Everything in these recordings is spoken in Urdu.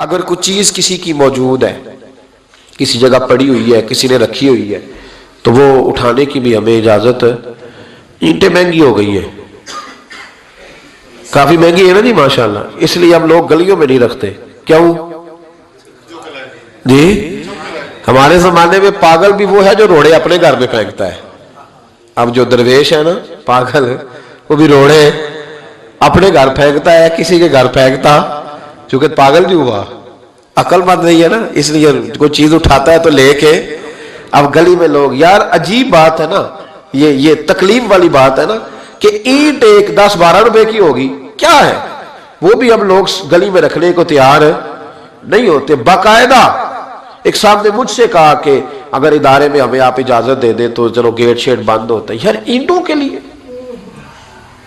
اگر کچھ چیز کسی کی موجود ہے، کسی جگہ پڑی ہوئی ہے، کسی نے رکھی ہوئی ہے، تو وہ اٹھانے کی بھی ہمیں اجازت ہے۔ اینٹیں مہنگی ہو گئی ہیں، کافی مہنگی ہے نا جی ماشاءاللہ، اس لیے ہم لوگ گلیوں میں نہیں رکھتے۔ کیوں جی؟ ہمارے زمانے میں پاگل بھی وہ ہے جو روڑے اپنے گھر میں پھینکتا ہے۔ اب جو درویش ہے نا پاگل، وہ بھی روڑے اپنے گھر پھینکتا ہے، کسی کے گھر پھینکتا، چونکہ پاگل بھی ہوا، عقل مند نہیں ہے نا، اس لیے کوئی چیز اٹھاتا ہے تو لے کے۔ اب گلی میں لوگ، یار عجیب بات ہے نا، یہ تکلیف والی بات ہے نا کہ اینٹ ایک 10-12 روپے کی ہوگی، کیا ہے وہ بھی اب لوگ گلی میں رکھنے کو تیار نہیں ہوتے۔ باقاعدہ ایک صاحب نے مجھ سے کہا کہ اگر ادارے میں ہمیں آپ اجازت دے دیں تو چلو گیٹ شیٹ بند ہوتا ہے۔ یار اینٹوں کے لیے،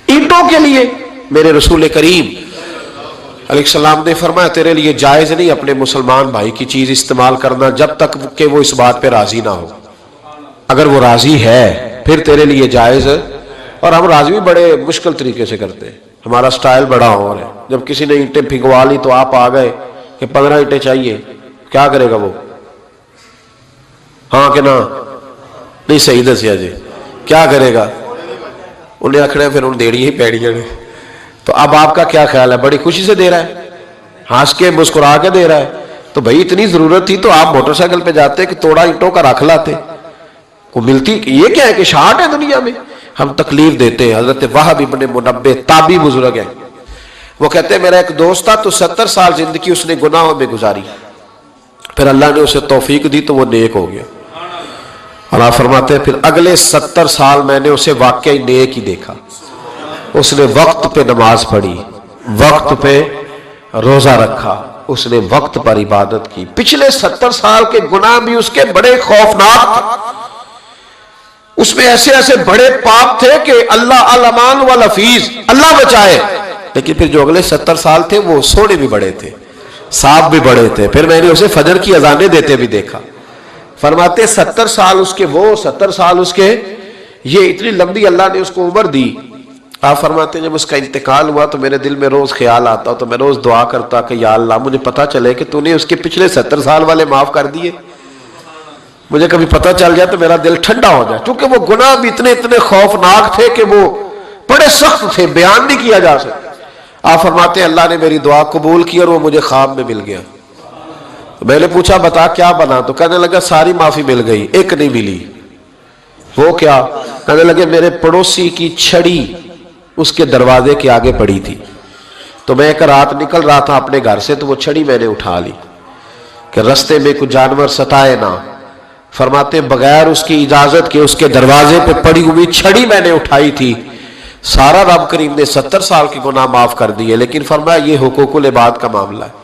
اینٹوں کے لیے میرے رسول کریم علیہ السلام نے فرمایا تیرے لیے جائز نہیں اپنے مسلمان بھائی کی چیز استعمال کرنا جب تک کہ وہ اس بات پہ راضی نہ ہو۔ اگر وہ راضی ہے پھر تیرے لیے جائز ہے۔ اور ہم راضی بھی بڑے مشکل طریقے سے کرتے ہیں، ہمارا سٹائل بڑا اور ہے۔ جب کسی نے اینٹیں پھینکوا لی تو آپ آ گئے کہ 15 اینٹیں چاہیے، کیا کرے گا وہ؟ ہاں کہ نہ؟ نہیں صحیح دسیا جی، کیا کرے گا؟ انہیں آکھنا پھر ان دیڑی ہی پیڑیاں نے۔ تو اب آپ کا کیا خیال ہے؟ بڑی خوشی سے دے رہا ہے، ہنس کے مسکرا کے دے رہا ہے، تو بھائی اتنی ضرورت تھی تو آپ موٹر سائیکل پہ جاتے کہ توڑا اینٹوں کا رکھ لاتے، وہ ملتی۔ یہ کیا ہے کہ شارٹ ہے دنیا میں؟ ہم تکلیف دیتے ہیں۔ حضرت وہب ابن منبہ تابعی بزرگ ہیں، وہ کہتے ہیں میرا ایک دوست تھا تو 70 سال زندگی اس نے گناہوں میں گزاری، پھر اللہ نے اسے توفیق دی تو وہ نیک ہو گیا۔ اور آپ فرماتے ہیں پھر اگلے 70 سال میں نے اسے واقعی نیک ہی دیکھا۔ اس نے وقت پہ نماز پڑھی، وقت پہ روزہ رکھا، اس نے وقت پر عبادت کی۔ پچھلے 70 سال کے گناہ بھی اس کے بڑے خوفناک تھے، اس میں ایسے ایسے بڑے پاپ تھے کہ اللہ الامان والحفیظ، اللہ بچائے۔ لیکن پھر جو اگلے 70 سال تھے وہ سونے بھی بڑے تھے، صاحب بھی بڑے تھے۔ پھر میں نے اسے فجر کی اذانیں دیتے بھی دیکھا۔ فرماتے 70 سال اس کے وہ، 70 سال اس کے یہ، اتنی لمبی اللہ نے اس کو عمر دی۔ آپ فرماتے ہیں جب اس کا انتقال ہوا تو میرے دل میں روز خیال آتا تو میں روز دعا کرتا کہ یا اللہ مجھے پتہ چلے کہ تو نے اس کے پچھلے 70 سال والے معاف کر دیے، مجھے کبھی پتہ چل جائے تو میرا دل ٹھنڈا ہو جائے، کیونکہ وہ گناہ بھی اتنے خوفناک تھے کہ وہ بڑے سخت تھے، بیان نہیں کیا جا سکتا۔ آپ فرماتے ہیں اللہ نے میری دعا قبول کی اور وہ مجھے خواب میں مل گیا۔ میں نے پوچھا بتا کیا بنا؟ تو کہنے لگا ساری معافی مل گئی، ایک نہیں ملی۔ وہ کیا؟ کہنے لگے میرے پڑوسی کی چھڑی اس کے دروازے کے آگے پڑی تھی، تو میں ایک رات نکل رہا تھا اپنے گھر سے تو وہ چھڑی میں نے اٹھا لی کہ رستے میں کوئی جانور ستائے نہ۔ فرماتے بغیر اس کی اجازت کے اس کے دروازے پہ پڑی ہوئی چھڑی میں نے اٹھائی تھی۔ سارا رب کریم نے 70 سال کے گناہ معاف کر دیے، لیکن فرمایا یہ حقوق العباد کا معاملہ ہے۔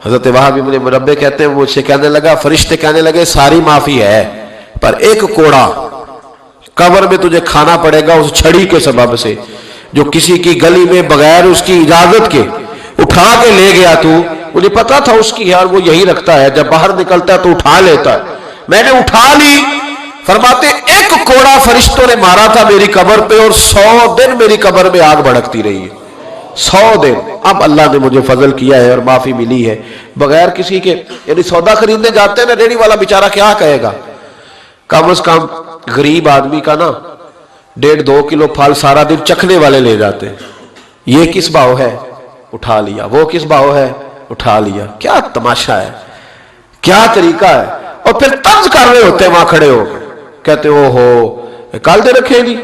حضرت وہب ابن منبہ کہتے ہیں مجھ سے کہنے لگا، فرشتے کہنے لگے ساری معافی ہے پر ایک کوڑا قبر میں تجھے کھانا پڑے گا اس چھڑی کے سبب سے جو کسی کی گلی میں بغیر اس کی اجازت کے اٹھا کے لے گیا۔ تو مجھے پتا تھا اس کی یار وہ یہی رکھتا ہے، جب باہر نکلتا ہے تو اٹھا لیتا ہے، میں نے اٹھا لی۔ فرماتے ایک کوڑا فرشتوں نے مارا تھا میری قبر پہ اور 100 دن میری قبر میں آگ بھڑکتی رہی ہے، 100 دن۔ اب اللہ نے مجھے فضل کیا ہے اور معافی ملی ہے بغیر کسی کے۔ یعنی سودا خریدنے جاتے ہیں نا، ریڑھی والا بیچارہ کیا کہے گا؟ کم از کم غریب آدمی کا نا 1.5-2 کلو پھل سارا دن چکھنے والے لے جاتے ہیں۔ یہ کس بھاؤ ہے؟ اٹھا لیا۔ وہ کس بھاؤ ہے؟ اٹھا لیا۔ کیا تماشا ہے، کیا طریقہ ہے۔ اور پھر طنز کر رہے ہوتے ہیں وہاں کھڑے ہو کے، کہتے او ہو کل دے رکھے گی،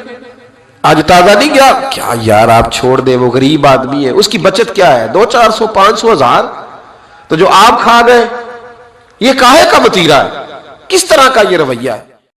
آج تازہ نہیں گیا کیا؟ یار آپ چھوڑ دیں، وہ غریب آدمی ہے، اس کی بچت کیا ہے؟ 200-400 500 1000، تو جو آپ کھا گئے یہ کاہے کا وتیرہ ہے؟ کس طرح کا یہ رویہ ہے؟